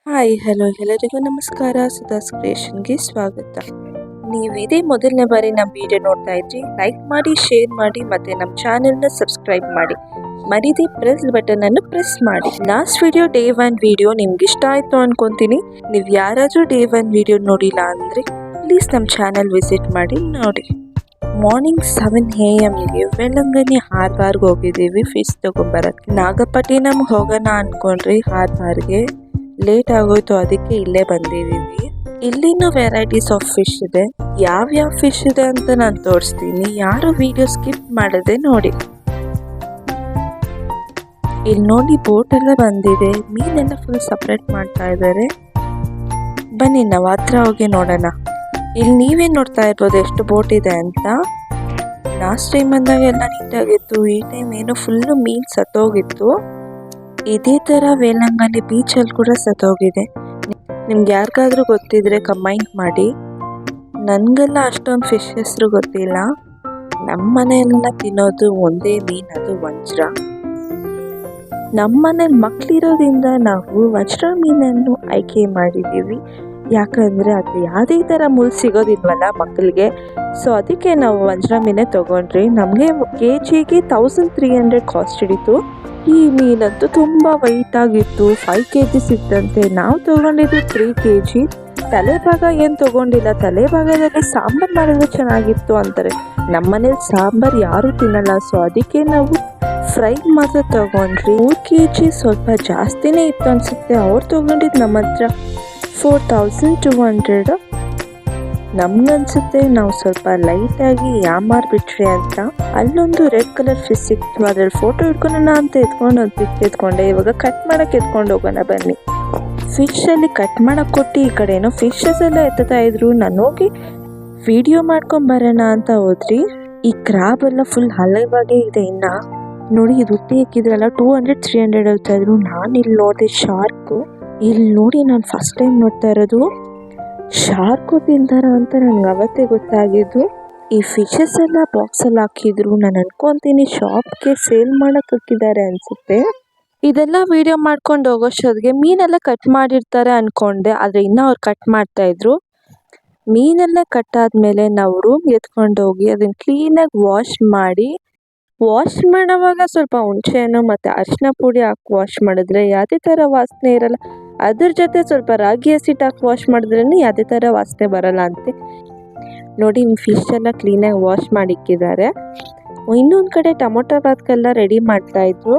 Hi hello ಎಲ್ಲರಿಗೂ ನಮಸ್ಕಾರ. ಸುಧಾಸ್ ಕ್ರಿಯೇಷನ್ಗೆ ಸ್ವಾಗತ. ನೀವು ಇದೇ ಮೊದಲನೇ ಬಾರಿ ನಮ್ಮ ವಿಡಿಯೋ ನೋಡ್ತಾ ಇದ್ರಿ, ಲೈಕ್ ಮಾಡಿ, ಶೇರ್ ಮಾಡಿ ಮತ್ತೆ ನಮ್ಮ ಚಾನೆಲ್ನ ಸಬ್ಸ್ಕ್ರೈಬ್ ಮಾಡಿ. ಮರಿದೇ ಪ್ರೆಸ್ ಬಟನ್ ಅನ್ನು ಪ್ರೆಸ್ ಮಾಡಿ. ಲಾಸ್ಟ್ ವಿಡಿಯೋ ಡೇ 1 ವಿಡಿಯೋ ನಿಮ್ಗೆ ಇಷ್ಟ ಆಯ್ತು ಅನ್ಕೊಂತೀನಿ. ನೀವು ಯಾರಾದ್ರೂ ಡೇ 1 ವಿಡಿಯೋ ನೋಡಿಲ್ಲ ಅಂದ್ರೆ ಪ್ಲೀಸ್ ನಮ್ಮ ಚಾನೆಲ್ ವಿಸಿಟ್ ಮಾಡಿ ನೋಡಿ. ಮಾರ್ನಿಂಗ್ 7 AM ವೆಲ್ಲಂಗನಿ ಹಾರ್ಬರ್ಗೆ ಹೋಗಿದ್ದೀವಿ ಫಿಶ್ ತಗೊಂಬರಕ್ಕೆ. ನಾಗಪಟ್ಟಿನಂ ಹೋಗೋಣ ಅನ್ಕೊಂಡ್ರಿ, ಹಾರ್ಬರ್ಗೆ ಲೇಟ್ ಆಗೋಯ್ತು, ಅದಕ್ಕೆ ಇಲ್ಲೇ ಬಂದಿದ್ದೀವಿ. ಇಲ್ಲಿನೂ ವೆರೈಟೀಸ್ ಆಫ್ ಫಿಶ್ ಇದೆ. ಯಾವ ಫಿಶ್ ಇದೆ ಅಂತ ನಾನು ತೋರಿಸ್ತೀನಿ, ಯಾರು ವಿಡಿಯೋ ಸ್ಕಿಪ್ ಮಾಡದೆ ನೋಡಿ. ಇಲ್ಲಿ ನೋಡಿ ಬೋಟ್ ಎಲ್ಲ ಬಂದಿದೆ, ಮೀನೆಲ್ಲ ಫುಲ್ ಸಪ್ರೇಟ್ ಮಾಡ್ತಾ ಇದ್ದಾರೆ. ಬನ್ನಿ ನಾವು ಹತ್ರ ಹೋಗಿ ನೋಡೋಣ. ಇಲ್ಲಿ ನೀವೇ ನೋಡ್ತಾ ಇರ್ಬೋದು ಎಷ್ಟು ಬೋಟ್ ಇದೆ ಅಂತ. ಲಾಸ್ಟ್ ಟೈಮ್ ಬಂದಾಗ ಎಲ್ಲ ನೀಟಾಗಿತ್ತು, ಈ ಟೈಮ್ ಏನೋ ಫುಲ್ಲು ಮೀನು ಸತ್ತೋಗಿತ್ತು. ಇದೇ ಥರ ವೇಲಂಗನಿ ಬೀಚಲ್ಲಿ ಕೂಡ ಸತ್ತೋಗಿದೆ. ನಿಮ್ಗೆ ಯಾರಿಗಾದ್ರೂ ಗೊತ್ತಿದ್ರೆ ಕಮೆಂಟ್ ಮಾಡಿ. ನನಗೆಲ್ಲ ಅಷ್ಟೊಂದು ಫಿಶ್ ಹೆಸರು ಗೊತ್ತಿಲ್ಲ. ನಮ್ಮ ಮನೆಯೆಲ್ಲ ತಿನ್ನೋದು ಒಂದೇ ಮೀನು, ಅದು ವಜ್ರ. ನಮ್ಮ ಮನೇಲಿ ಮಕ್ಕಳಿರೋದ್ರಿಂದ ನಾವು ವಜ್ರ ಮೀನನ್ನು ಆಯ್ಕೆ ಮಾಡಿದ್ದೀವಿ. ಯಾಕಂದರೆ ಅದು ಯಾವುದೇ ಥರ ಮುಳ್ಳು ಸಿಗೋದಿಲ್ವಲ್ಲ ಮಕ್ಕಳಿಗೆ, ಸೊ ಅದಕ್ಕೆ ನಾವು ವಜ್ರ ಮೀನೇ ತೊಗೊಂಡ್ರಿ. ನಮಗೆ KGಗೆ 1300 ಕಾಸ್ಟ್ ಹಿಡಿತು. ಈ ಮೀನಂತೂ ತುಂಬ ವೈಟ್ ಆಗಿತ್ತು, 5 kg ಸಿಕ್ತಂತೆ. ನಾವು ತೊಗೊಂಡಿದ್ದು 3 kg. ತಲೆಭಾಗ ಏನು ತೊಗೊಂಡಿಲ್ಲ, ತಲೆಭಾಗದಲ್ಲಿ ಸಾಂಬಾರು ಮಾಡಿದ್ರೆ ಚೆನ್ನಾಗಿತ್ತು ಅಂತಾರೆ. ನಮ್ಮ ಮನೇಲಿ ಸಾಂಬಾರು ಯಾರೂ ತಿನ್ನಲ್ಲ, ಸೊ ಅದಕ್ಕೆ ನಾವು ಫ್ರೈ ಮಾತ್ರ ತೊಗೊಂಡ್ರಿ. 3 kg ಸ್ವಲ್ಪ ಜಾಸ್ತಿನೇ ಇತ್ತು ಅನಿಸುತ್ತೆ. ಅವ್ರು ತೊಗೊಂಡಿದ್ದು ನಮ್ಮ ಹತ್ರ 4200. ನಮ್ಗನ್ಸುತ್ತೆ ನಾವು ಸ್ವಲ್ಪ ಲೈಟಾಗಿ ಯಾಮಾರ್ಬಿಟ್ರಿ ಅಂತ. ಅಲ್ಲೊಂದು ರೆಡ್ ಕಲರ್ ಫಿಶ್ ಸಿಕ್ತು, ಅದ್ರಲ್ಲಿ ಫೋಟೋ ಹಿಡ್ಕೊಳ್ಳೋಣ ಅಂತ ಎತ್ಕೊಂಡು ಒಂದು ಪಿಕ್ ಎತ್ಕೊಂಡೆ. ಇವಾಗ ಕಟ್ ಮಾಡಕ್ಕೆ ಎತ್ಕೊಂಡು ಹೋಗೋಣ ಬನ್ನಿ. ಫಿಶಲ್ಲಿ ಕಟ್ ಮಾಡಕ್ಕೆ ಕೊಟ್ಟು ಈ ಕಡೆ ಏನೋ ಫಿಶಸ್ ಎಲ್ಲ ಎತ್ತಾ ಇದ್ರು. ನಾನು ಹೋಗಿ ವಿಡಿಯೋ ಮಾಡ್ಕೊಂಬರೋಣ ಅಂತ ಹೋದ್ರಿ. ಈ ಕ್ರಾಬ್ ಎಲ್ಲ ಫುಲ್ ಹಳೆವಾಗೇ ಇದೆ. ಇನ್ನ ನೋಡಿ ರುಟ್ಟಿ ಹಾಕಿದ್ರಲ್ಲ 200-300 ಹೇಳ್ತಾ ಇದ್ರು. ನಾನು ಇಲ್ಲಿ ನೋಡಿದೆ ಶಾರ್ಕು. ಇಲ್ಲಿ ನೋಡಿ ನಾನು ಫಸ್ಟ್ ಟೈಮ್ ನೋಡ್ತಾ ಇರೋದು. ಶಾರ್ಕು ತಿಂತಾರ ಅಂತ ನನಗೆ ಅವತ್ತೇ ಗೊತ್ತಾಗಿದ್ದು. ಈ ಫಿಶಸ್ ಎಲ್ಲ ಬಾಕ್ಸಲ್ಲಿ ಹಾಕಿದ್ರು. ನಾನು ಅನ್ಕೊಂತೀನಿ ಶಾಪ್ಗೆ ಸೇಲ್ ಮಾಡಕ್ಕೆ ಹಾಕಿದ್ದಾರೆ ಅನಿಸುತ್ತೆ. ಇದೆಲ್ಲ ವಿಡಿಯೋ ಮಾಡ್ಕೊಂಡು ಹೋಗೋಷ್ಟೊತ್ತಿಗೆ ಮೀನೆಲ್ಲ ಕಟ್ ಮಾಡಿರ್ತಾರೆ ಅನ್ಕೊಂಡೆ, ಆದರೆ ಇನ್ನೂ ಅವ್ರು ಕಟ್ ಮಾಡ್ತಾಯಿದ್ರು. ಮೀನೆಲ್ಲ ಕಟ್ ಆದಮೇಲೆ ನಾವು ರೂಮ್ಗೆ ಎತ್ಕೊಂಡು ಹೋಗಿ ಅದನ್ನು ಕ್ಲೀನಾಗಿ ವಾಶ್ ಮಾಡೋವಾಗ ಸ್ವಲ್ಪ ಹುಣಸೆಹಣ್ಣು ಮತ್ತು ಅರಿಶಿನ ಪುಡಿ ಹಾಕಿ ವಾಶ್ ಮಾಡಿದ್ರೆ ಯಾವುದೇ ಥರ ವಾಸನೆ ಇರಲ್ಲ. ಅದ್ರ ಜೊತೆ ಸ್ವಲ್ಪ ರಾಗಿ ಹಸಿಟ್ಟು ಹಾಕಿ ವಾಶ್ ಮಾಡಿದ್ರೇ ಯಾವುದೇ ಥರ ವಾಸನೆ ಬರಲ್ಲ ಅಂತೆ. ನೋಡಿ ಫಿಶ್ ಎಲ್ಲ ಕ್ಲೀನಾಗಿ ವಾಶ್ ಮಾಡಿಕ್ಕಿದ್ದಾರೆ. ಇನ್ನೊಂದು ಕಡೆ ಟೊಮೊಟೊ ಬಾತ್ಗೆಲ್ಲ ರೆಡಿ ಮಾಡ್ತಾಯಿದ್ರು.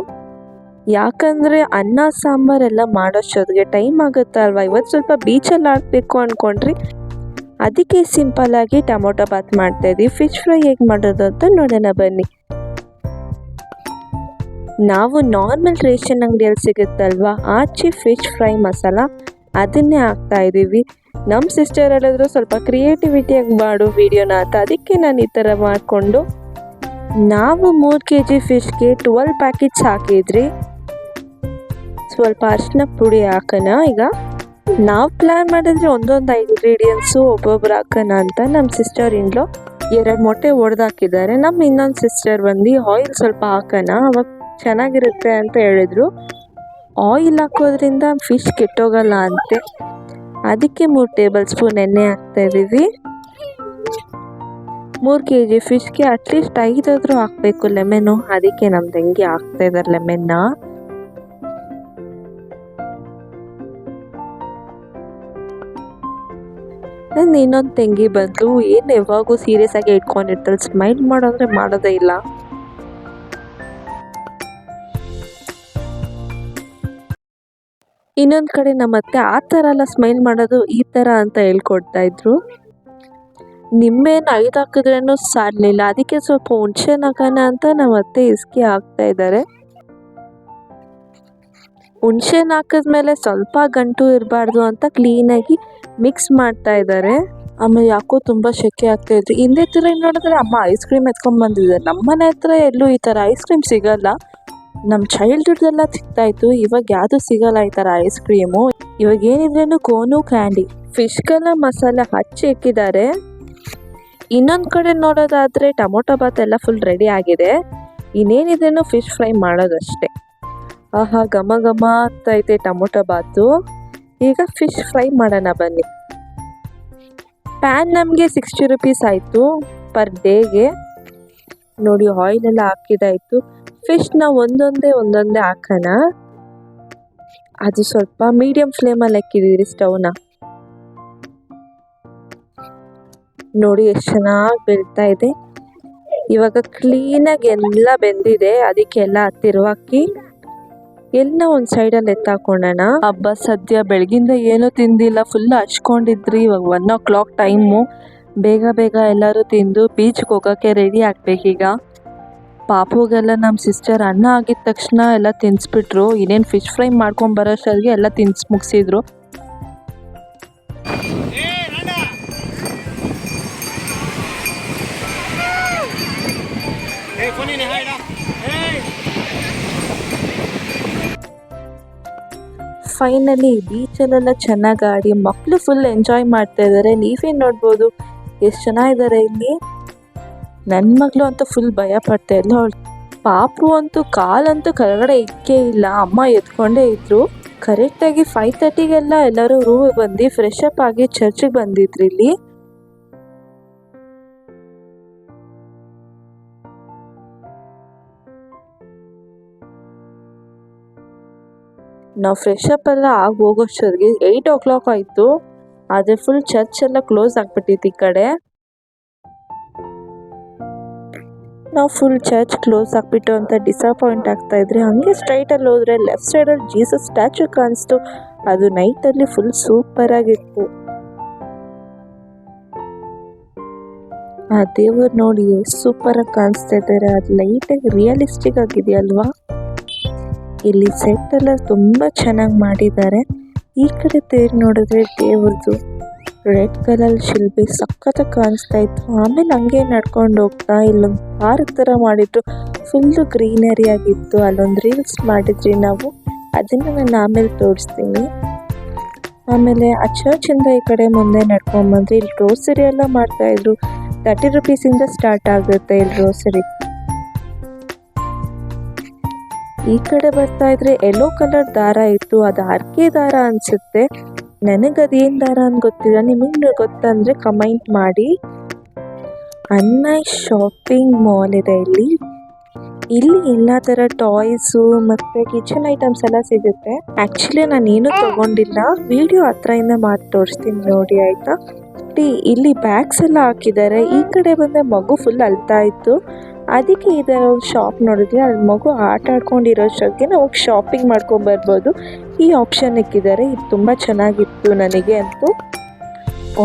ಯಾಕಂದರೆ ಅನ್ನ ಸಾಂಬಾರೆಲ್ಲ ಮಾಡೋಷ್ಟೊತ್ತಿಗೆ ಟೈಮ್ ಆಗುತ್ತೆ ಅಲ್ವಾ. ಇವತ್ತು ಸ್ವಲ್ಪ ಬೀಚಲ್ಲಿ ಆಡಬೇಕು ಅಂದ್ಕೊಂಡ್ರಿ, ಅದಕ್ಕೆ ಸಿಂಪಲ್ಲಾಗಿ ಟೊಮೊಟೊ ಬಾತ್ ಮಾಡ್ತಾಯಿದ್ವಿ. ಫಿಶ್ ಫ್ರೈ ಹೇಗೆ ಮಾಡೋದು ಅಂತ ನೋಡೋಣ ಬನ್ನಿ. ನಾವು ನಾರ್ಮಲ್ ರೇಷನ್ ಅಂಗಡಿಯಲ್ಲಿ ಸಿಗುತ್ತಲ್ವ, ಆಚೆ ಫಿಶ್ ಫ್ರೈ ಮಸಾಲ, ಅದನ್ನೇ ಹಾಕ್ತಾಯಿದ್ದೀವಿ. ನಮ್ಮ ಸಿಸ್ಟರ್ ಹೇಳಿದ್ರು ಸ್ವಲ್ಪ ಕ್ರಿಯೇಟಿವಿಟಿಯಾಗಿ ಮಾಡು ವಿಡಿಯೋನ ಅಂತ, ಅದಕ್ಕೆ ನಾನು ಈ ಥರ ಮಾಡಿಕೊಂಡು. ನಾವು 3 kg ಫಿಶ್ಗೆ 12 ಪ್ಯಾಕೆಟ್ಸ್ ಹಾಕಿದ್ರಿ. ಸ್ವಲ್ಪ ಅರಿಶಿನ ಪುಡಿ ಹಾಕೋಣ. ಈಗ ನಾವು ಪ್ಲ್ಯಾನ್ ಮಾಡಿದ್ರೆ ಒಂದೊಂದು ಇಂಗ್ರೀಡಿಯೆಂಟ್ಸು ಒಬ್ಬೊಬ್ರು ಹಾಕೋಣ ಅಂತ. ನಮ್ಮ ಸಿಸ್ಟರ್ ಇನ್ಲೋ 2 ಮೊಟ್ಟೆ ಒಡೆದಾಕಿದ್ದಾರೆ. ನಮ್ಮ ಇನ್ನೊಂದು ಸಿಸ್ಟರ್ ಬಂದು ಆಯಿಲ್ ಸ್ವಲ್ಪ ಹಾಕೋಣ, ಅವಾಗ ಚೆನ್ನಾಗಿರುತ್ತೆ ಅಂತ ಹೇಳಿದ್ರು. ಆಯಿಲ್ ಹಾಕೋದ್ರಿಂದ ಫಿಶ್ ಕೆಟ್ಟೋಗಲ್ಲ ಅಂತೆ, ಅದಕ್ಕೆ 3 ಟೇಬಲ್ ಸ್ಪೂನ್ ಎಣ್ಣೆ ಹಾಕ್ತಾಯಿದ್ದೀವಿ. 3 kg ಫಿಶ್ಗೆ ಅಟ್ಲೀಸ್ಟ್ 5 ಆದರೂ ಹಾಕಬೇಕು ಲೆಮನ್ನು, ಅದಕ್ಕೆ ನಮ್ಮ ತಂಗಿ ಹಾಕ್ತಾಯಿದ್ದಾರೆ ಲೆಮನ್ನ. ನನ್ನ ಇನ್ನೊಂದು ತಂಗಿ ಬಂದು ಏನು ಯಾವಾಗೂ ಸೀರಿಯಸ್ ಆಗಿ ಇಟ್ಕೊಂಡಿರ್ತಾಳೆ, ಸ್ಮೈಲ್ ಮಾಡೋದ್ರೆ ಮಾಡೋದೇ ಇಲ್ಲ. ಇನ್ನೊಂದು ಕಡೆ ನಮ್ಮ ಅತ್ತೆ ಆ ಥರ ಎಲ್ಲ ಸ್ಮೈಲ್ ಮಾಡೋದು ಈ ಥರ ಅಂತ ಹೇಳ್ಕೊಡ್ತಾ ಇದ್ರು. ನಿಂಬೆಹಣ್ಣು 5 ಹಾಕಿದ್ರೂ ಸಾರಲಿಲ್ಲ, ಅದಕ್ಕೆ ಸ್ವಲ್ಪ ಹುಣಸೆಹಣ್ಣು ಹಾಕೋಣ ಅಂತ ನಮ್ಮ ಅತ್ತೆ ಇಸ್ಕಿ ಹಾಕ್ತಾ ಇದ್ದಾರೆ. ಹುಣಸೆಹಣ್ಣು ಹಾಕಿದ್ಮೇಲೆ ಸ್ವಲ್ಪ ಗಂಟು ಇರಬಾರ್ದು ಅಂತ ಕ್ಲೀನಾಗಿ ಮಿಕ್ಸ್ ಮಾಡ್ತಾ ಇದ್ದಾರೆ. ಆಮೇಲೆ ಯಾಕೋ ತುಂಬ ಸೆಕೆ ಆಗ್ತಾ ಇದ್ರು. ಹಿಂದೆ ಥರ ನೋಡಿದ್ರೆ ಅಮ್ಮ ಐಸ್ ಕ್ರೀಮ್ ಎತ್ಕೊಂಡ್ಬಂದಿದ್ದಾರೆ. ನಮ್ಮ ಮನೆ ಹತ್ರ ಎಲ್ಲೂ ಈ ಥರ ಐಸ್ ಕ್ರೀಮ್ ಸಿಗಲ್ಲ. ನಮ್ಮ ಚೈಲ್ಡ್ಹುಡ್ಡೆಲ್ಲ ಸಿಗ್ತಾಯಿತ್ತು, ಇವಾಗ ಯಾವುದೂ ಸಿಗಲ್ಲ ಈ ಥರ ಐಸ್ ಕ್ರೀಮು. ಇವಾಗ ಏನಿದ್ರೂ ಕೋನು ಕ್ಯಾಂಡಿ. ಫಿಶ್ಗೆಲ್ಲ ಮಸಾಲೆ ಹಚ್ಚಿ ಇಕ್ಕಿದ್ದಾರೆ. ಇನ್ನೊಂದು ಕಡೆ ನೋಡೋದಾದರೆ ಟೊಮೊಟೊ ಬಾತ್ ಎಲ್ಲ ಫುಲ್ ರೆಡಿ ಆಗಿದೆ. ಇನ್ನೇನಿದ್ರೂ ಫಿಶ್ ಫ್ರೈ ಮಾಡೋದಷ್ಟೇ. ಆಹಾ ಘಮ ಘಮ ಆಗ್ತೈತೆ ಟೊಮೊಟೊ ಬಾತು. ಈಗ ಫಿಶ್ ಫ್ರೈ ಮಾಡೋಣ ಬನ್ನಿ. ಪ್ಯಾನ್ ನಮಗೆ 60 ರುಪೀಸ್ ಆಯಿತು ಪರ್ ಡೇಗೆ. ನೋಡಿ ಆಯಿಲ್ ಎಲ್ಲ ಹಾಕಿದಾಯ್ತು. ಫಿಶ್ನ ಒಂದೊಂದೇ ಹಾಕೋಣ. ಅದು ಸ್ವಲ್ಪ ಮೀಡಿಯಂ ಫ್ಲೇಮಲ್ಲಿ ಹಾಕಿದ್ದೀರಿ ಸ್ಟವ್ನ. ನೋಡಿ ಎಷ್ಟು ಚೆನ್ನಾಗಿ ಬೆಳ್ತಾ ಇದೆ. ಇವಾಗ ಕ್ಲೀನಾಗಿ ಎಲ್ಲ ಬೆಂದಿದೆ. ಅದಕ್ಕೆಲ್ಲ ತಿರುವಾಕಿ ಎಲ್ಲ ಒಂದು ಸೈಡಲ್ಲಿ ಎತ್ತಾಕೊಳ್ಳೋಣ. ಹಬ್ಬ ಸದ್ಯ ಬೆಳಗಿಂದ ಏನೂ ತಿಂದಿಲ್ಲ, ಫುಲ್ ಹಚ್ಕೊಂಡಿದ್ರಿ. ಇವಾಗ 1 o'clock ಟೈಮು. ಬೇಗ ಎಲ್ಲರೂ ತಿಂದು ಬೀಚ್ಗೆ ಹೋಗೋಕ್ಕೆ ರೆಡಿ ಆಗ್ಬೇಕೀಗ. ಪಾಪುಗೆಲ್ಲ ನಮ್ಮ ಸಿಸ್ಟರ್ ಅನ್ನ ಆಗಿದ ತಕ್ಷಣ ಎಲ್ಲ ತಿನ್ನಿಸ್ಬಿಟ್ರು. ಇನ್ನೇನು ಫಿಶ್ ಫ್ರೈ ಮಾಡ್ಕೊಂಬರೋಷ್ಟಿಗೆ ಎಲ್ಲ ತಿನ್ನಿಸಿ ಮುಗಿಸಿದ್ರು. ಫೈನಲಿ ಬೀಚಲ್ಲೆಲ್ಲ ಚೆನ್ನಾಗಿ ಆಡಿ ಮಕ್ಕಳು ಫುಲ್ ಎಂಜಾಯ್ ಮಾಡ್ತಾ ಇದ್ದಾರೆ. ನೀವೇನು ನೋಡ್ಬೋದು ಎಷ್ಟು ಚೆನ್ನಾಗಿದ್ದಾರೆ ಇಲ್ಲಿ. ನನ್ನ ಮಗಳು ಅಂತೂ ಫುಲ್ ಭಯ ಪಡ್ತಾ ಇದ್ಲು. ಅವಳು ಪಾಪು ಅಂತೂ ಕಾಲಂತೂ ಕೆಳಗಡೆ ಇಕ್ಕೇ ಇಲ್ಲ, ಅಮ್ಮ ಎತ್ಕೊಂಡೇ ಇದ್ರು. ಕರೆಕ್ಟಾಗಿ 5:30ಗೆಲ್ಲ ಎಲ್ಲರೂ ರೂಮಿಗೆ ಬಂದು ಫ್ರೆಶ್ ಅಪ್ ಆಗಿ ಚರ್ಚಿಗೆ ಬಂದಿದ್ರು. ಇಲ್ಲಿ ನಾವು ಫ್ರೆಶ್ ಅಪ್ ಎಲ್ಲ ಆಗಿ ಹೋಗೋಷ್ಟೊತ್ತಿಗೆ 8 o'clock ಆಯಿತು. ಆದರೆ ಫುಲ್ ಚರ್ಚ್ ಎಲ್ಲ ಕ್ಲೋಸ್ ಆಗಿಬಿಟ್ಟಿತ್ತು ಈ ಕಡೆ. ನಾವು ಫುಲ್ ಚರ್ಚ್ ಕ್ಲೋಸ್ ಆಗಿಬಿಟ್ಟು ಅಂತ ಡಿಸಪಾಯಿಂಟ್ ಆಗ್ತಾ ಇದ್ರಿ. ಹಾಗೆ ಸ್ಟ್ರೈಟಲ್ಲಿ ಹೋದರೆ ಲೆಫ್ಟ್ ಸೈಡಲ್ಲಿ ಜೀಸಸ್ ಸ್ಟ್ಯಾಚು ಕಾಣಿಸ್ತು. ಅದು ನೈಟಲ್ಲಿ ಫುಲ್ ಸೂಪರ್ ಆಗಿತ್ತು. ಆ ದೇವರು ನೋಡಿ ಎಷ್ಟು ಸೂಪರಾಗಿ ಕಾಣಿಸ್ತಾ ಇದ್ದಾರೆ. ಅದು ಲೈಟಾಗಿ ರಿಯಲಿಸ್ಟಿಕ್ ಆಗಿದೆಯಲ್ವಾ. ಇಲ್ಲಿ ಸೆಟ್ ಎಲ್ಲ ತುಂಬ ಚೆನ್ನಾಗಿ ಮಾಡಿದ್ದಾರೆ. ಈ ಕಡೆ ತೇರು ನೋಡಿದ್ರೆ ದೇವ್ರದ್ದು ರೆಡ್ ಕಲರ್ ಶಿಲ್ಪಿ ಸಖತ್ತಾಗಿ ಕಾಣಿಸ್ತಾ ಇತ್ತು. ಆಮೇಲೆ ಹಂಗೆ ನಡ್ಕೊಂಡು ಹೋಗ್ತಾ ಇಲ್ಲೊಂದು ಪಾರ್ಕ್ ಥರ ಮಾಡಿದ್ರು. ಫುಲ್ಲು ಗ್ರೀನರಿ ಆಗಿತ್ತು. ಅಲ್ಲೊಂದು ರೀಲ್ಸ್ ಮಾಡಿದ್ರಿ ನಾವು, ಅದನ್ನು ನಾನು ಆಮೇಲೆ ತೋರಿಸ್ತೀನಿ. ಆಮೇಲೆ ಆ ಚರ್ಚಿಂದ ಈ ಕಡೆ ಮುಂದೆ ನಡ್ಕೊಂಡ್ಬಂದ್ರೆ ಇಲ್ಲಿ ಗ್ರೋಸರಿ ಎಲ್ಲ ಮಾಡ್ತಾಯಿದ್ರು. 30 ರೂಪೀಸಿಂದ ಸ್ಟಾರ್ಟ್ ಆಗುತ್ತೆ ಇಲ್ಲಿ ಗ್ರೋಸರಿ. ಈ ಕಡೆ ಬರ್ತಾ ಇದ್ರೆ ಯೆಲ್ಲೋ ಕಲರ್ ದಾರ ಇತ್ತು. ಅದು ಹರಕೆ ದಾರ ಅನಿಸುತ್ತೆ. ನನಗದೇನು ದಾರ ಅಂತ ಗೊತ್ತಿಲ್ಲ. ನಿಮಗೆ ಗೊತ್ತಂದರೆ ಕಮೆಂಟ್ ಮಾಡಿ. ಅನ್ನ ಶಾಪಿಂಗ್ ಮಾಲ್ ಇದೆ ಇಲ್ಲಿ. ಇಲ್ಲಿ ಎಲ್ಲ ಥರ ಟಾಯ್ಸು ಮತ್ತು ಕಿಚನ್ ಐಟಮ್ಸ್ ಎಲ್ಲ ಸಿಗುತ್ತೆ. ಆ್ಯಕ್ಚುಲಿ ನಾನೇನು ತೊಗೊಂಡಿಲ್ಲ, ವಿಡಿಯೋ ಹತ್ರದಿಂದ ಮಾಡಿ ತೋರಿಸ್ತೀನಿ ನೋಡಿ, ಆಯಿತಾ. ಇಲ್ಲಿ ಬ್ಯಾಗ್ಸ್ ಎಲ್ಲ ಹಾಕಿದ್ದಾರೆ. ಈ ಕಡೆ ಬಂದರೆ ಮಗು ಫುಲ್ ಅಳ್ತಾ ಇತ್ತು. ಅದಕ್ಕೆ ಇದರ ಒಂದು ಶಾಪ್ ನೋಡಿದ್ರೆ ಅಲ್ಲಿ ಮಗು ಆಟ ಆಡ್ಕೊಂಡಿರೋಷ್ಟಕ್ಕೆ ನಾವು ಶಾಪಿಂಗ್ ಮಾಡ್ಕೊಂಬರ್ಬೋದು. ಈ ಆಪ್ಷನ್ ಇಕ್ಕಿದ್ದಾರೆ. ಇದು ತುಂಬ ಚೆನ್ನಾಗಿತ್ತು ನನಗೆ ಅಂತೂ.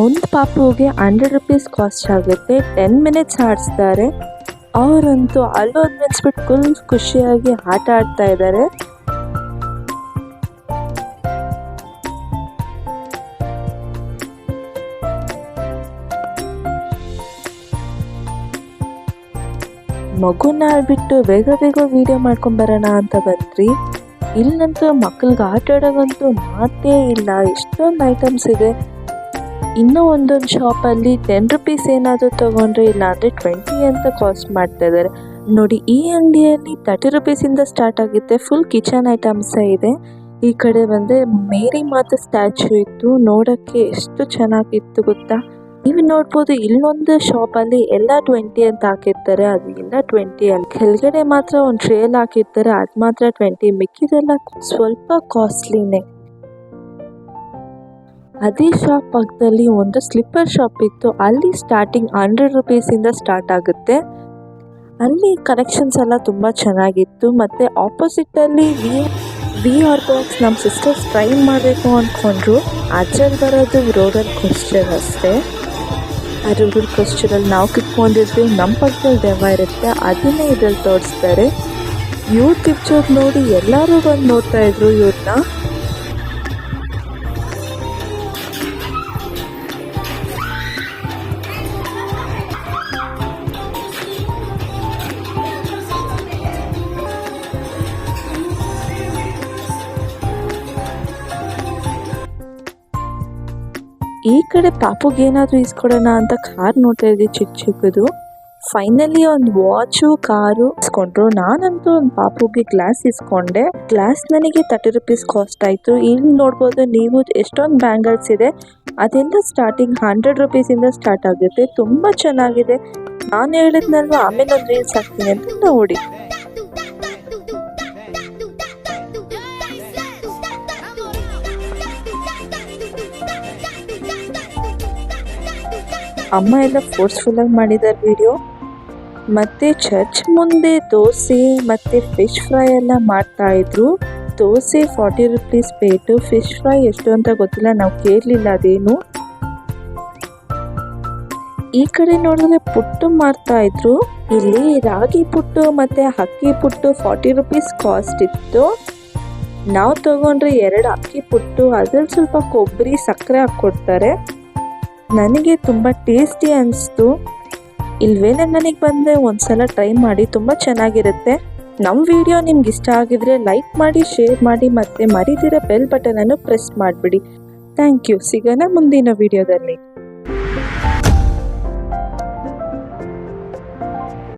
ಒಂದು ಪಾಪುಗೆ 100 ರೂಪೀಸ್ ಕಾಸ್ಟ್ ಆಗುತ್ತೆ. 10 ಮಿನಿಟ್ಸ್ ಆಡಿಸ್ತಾರೆ. ಅವರಂತೂ ಅಲ್ಲೋದು ನಿಲ್ಲಿಸ್ಬಿಟ್ಟು ಫುಲ್ ಖುಷಿಯಾಗಿ ಆಟ ಆಡ್ತಾ ಇದ್ದಾರೆ. ಮಗುನ ಬಿಟ್ಟು ಬೇಗ ವೀಡಿಯೋ ಮಾಡ್ಕೊಂಬರೋಣ ಅಂತ ಬಂದ್ರಿ. ಇಲ್ಲಂತೂ ಮಕ್ಕಳಿಗೆ ಆಟ ಆಡೋಗಂತೂ ಮಾತೇ ಇಲ್ಲ. ಎಷ್ಟೊಂದು ಐಟಮ್ಸ್ ಇದೆ. ಇನ್ನೂ ಒಂದೊಂದು ಶಾಪಲ್ಲಿ 10 ರೂಪೀಸ್ ಏನಾದರೂ ತೊಗೊಂಡ್ರೆ, ಇಲ್ಲಾಂದರೆ 20 ಅಂತ ಕಾಸ್ಟ್ ಮಾಡ್ತಾ ಇದ್ದಾರೆ ನೋಡಿ. ಈ ಅಂಗಡಿಯಲ್ಲಿ 30 ರೂಪೀಸಿಂದ ಸ್ಟಾರ್ಟ್ ಆಗುತ್ತೆ. ಫುಲ್ ಕಿಚನ್ ಐಟಮ್ಸೇ ಇದೆ. ಈ ಕಡೆ ಬಂದರೆ ಮೇರಿ ಮಾತಾ ಸ್ಟ್ಯಾಚು ಇತ್ತು. ನೋಡೋಕ್ಕೆ ಎಷ್ಟು ಚೆನ್ನಾಗಿತ್ತು ಗೊತ್ತಾ. ನೀವು ನೋಡ್ಬೋದು ಇಲ್ಲೊಂದು ಶಾಪಲ್ಲಿ ಎಲ್ಲ 20 ಅಂತ ಹಾಕಿರ್ತಾರೆ. ಅದು ಎಲ್ಲ 20 ಅಲ್ಲ. ಕೆಳಗಡೆ ಮಾತ್ರ ಒಂದು ಟ್ರೇಲ್ ಹಾಕಿರ್ತಾರೆ, ಅದು ಮಾತ್ರ 20. ಮಿಕ್ಕಿದೆಲ್ಲ ಸ್ವಲ್ಪ ಕಾಸ್ಟ್ಲಿನೇ. ಅದೇ ಶಾಪ್ ಪಕ್ಕದಲ್ಲಿ ಒಂದು ಸ್ಲಿಪ್ಪರ್ ಶಾಪ್ ಇತ್ತು. ಅಲ್ಲಿ ಸ್ಟಾರ್ಟಿಂಗ್ 100 ರೂಪೀಸಿಂದ ಸ್ಟಾರ್ಟ್ ಆಗುತ್ತೆ. ಅಲ್ಲಿ ಕಲೆಕ್ಷನ್ಸ್ ಎಲ್ಲ ತುಂಬ ಚೆನ್ನಾಗಿತ್ತು. ಮತ್ತು ಆಪೋಸಿಟಲ್ಲಿ ವಿ ಆರ್ ಬಾಕ್ಸ್ ನಮ್ಮ ಸಿಸ್ಟರ್ಸ್ ಟ್ರೈ ಮಾಡಬೇಕು ಅಂದ್ಕೊಂಡ್ರು. ಅದ್ರಲ್ಲಿ ಬರೋದು ರೋಲರ್ ಕೋಸ್ಟರ್ ಅಷ್ಟೇ. ಆ ರೋಲರ್ ಕೋಸ್ಟರಲ್ಲಿ ನಾವು ಕಿತ್ಕೊಂಡಿರ್ತೀವಿ. ನಮ್ಮ ಪಕ್ಕದಲ್ಲಿ ದೆವ್ವ ಇರುತ್ತೆ, ಅದನ್ನೇ ಇದ್ರಲ್ಲಿ ತೋರಿಸ್ತಾರೆ. ಇವ್ರ ಪಿಕ್ಚರ್ ನೋಡಿ ಎಲ್ಲರೂ ಬಂದು ನೋಡ್ತಾ ಇದ್ರು ಇವ್ರನ್ನ. ಈ ಕಡೆ ಪಾಪುಗೆ ಏನಾದರೂ ಇಸ್ಕೊಡೋಣ ಅಂತ ಕಾರ್ ನೋಡ್ತಾ ಇದ್ವಿ ಚಿಕ್ಕದು. ಫೈನಲಿ ಒಂದು ವಾಚು ಕಾರು ಇಸ್ಕೊಂಡ್ರು. ನಾನಂತೂ ಒಂದು ಪಾಪುಗೆ ಗ್ಲಾಸ್ ಇಸ್ಕೊಂಡೆ. ಗ್ಲಾಸ್ ನನಗೆ 30 rupees ಕಾಸ್ಟ್ ಆಯ್ತು. ಇಲ್ಲಿ ನೋಡ್ಬೋದು ನೀವು ಎಷ್ಟೊಂದು ಬ್ಯಾಂಗಲ್ಸ್ ಇದೆ. ಅದೆಲ್ಲ ಸ್ಟಾರ್ಟಿಂಗ್ 100 rupees ಇಂದ ಸ್ಟಾರ್ಟ್ ಆಗುತ್ತೆ. ತುಂಬಾ ಚೆನ್ನಾಗಿದೆ. ನಾನು ಹೇಳಿದ್ನಲ್ವಾ ಆಮೇಲೆ ಒಂದು ರೀಲ್ಸ್ ಹಾಕ್ತೀನಿ ಅಂತ, ನೋಡಿ. ಅಮ್ಮ ಎಲ್ಲ ಫೋರ್ಸ್ಫುಲ್ ಆಗಿ ಮಾಡಿದ್ದಾರೆ ವಿಡಿಯೋ. ಮತ್ತೆ ಚರ್ಚ್ ಮುಂದೆ ದೋಸೆ ಮತ್ತೆ ಫಿಶ್ ಫ್ರೈ ಎಲ್ಲ ಮಾಡ್ತಾ ಇದ್ರು. Dosa 40 rupees plate, fish fry ಎಷ್ಟು ಅಂತ ಗೊತ್ತಿಲ್ಲ, ನಾವು ಕೇಳಲಿಲ್ಲ ಅದೇನು. ಈ ಕಡೆ ನೋಡಿದ್ರೆ ಪುಟ್ಟು ಮಾರ್ತಾ ಇದ್ರು. ಇಲ್ಲಿ ರಾಗಿ ಪುಟ್ಟು ಮತ್ತೆ ಅಕ್ಕಿ ಪುಟ್ಟು 40 rupees ಕಾಸ್ಟ್ ಇತ್ತು. ನಾವು ತಗೊಂಡ್ರೆ 2 ಅಕ್ಕಿ ಪುಟ್ಟು, ಅದ್ರಲ್ಲಿ ಸ್ವಲ್ಪ ಕೊಬ್ಬರಿ ಸಕ್ಕರೆ ಹಾಕ್ಕೊಡ್ತಾರೆ. ನನಗೆ ತುಂಬ ಟೇಸ್ಟಿ ಅನಿಸ್ತು. ಇಲ್ವೇನೆ ನನಗೆ ಬಂದರೆ ಒಂದ್ಸಲ ಟ್ರೈ ಮಾಡಿ, ತುಂಬ ಚೆನ್ನಾಗಿರುತ್ತೆ. ನಮ್ಮ ವಿಡಿಯೋ ನಿಮ್ಗೆ ಇಷ್ಟ ಆಗಿದ್ರೆ ಲೈಕ್ ಮಾಡಿ, ಶೇರ್ ಮಾಡಿ, ಮತ್ತೆ ಮರಿದಿರೋ ಬೆಲ್ ಬಟನನ್ನು ಪ್ರೆಸ್ ಮಾಡಿಬಿಡಿ. Thank you. ಸಿಗೋಣ ಮುಂದಿನ ವಿಡಿಯೋದಲ್ಲಿ.